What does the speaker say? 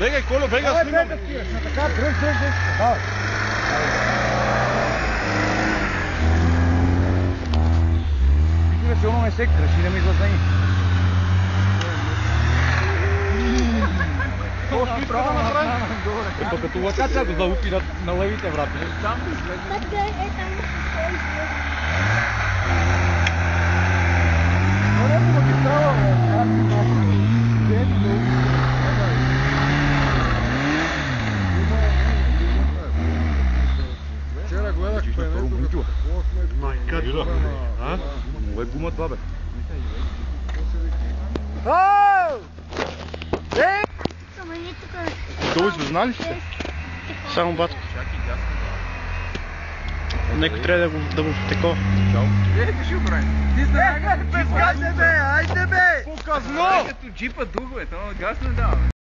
Бегай, Колю, бегай, снимам. Така, дръж, давай. Викаме силно ме сектора, си да ми глазани. Какво ще иска да направи? Ето като лакаца го залупи на левите врати. Там да излезе. Вчера гледах пенето. Майка ти. Много е гума това, бе. Долу сме знали сте? Само батко. Некой трябва да го такова. Кажи, брай. Ти знаеш, айде бе! Показно! Като джипа дуго е, това газ не дава.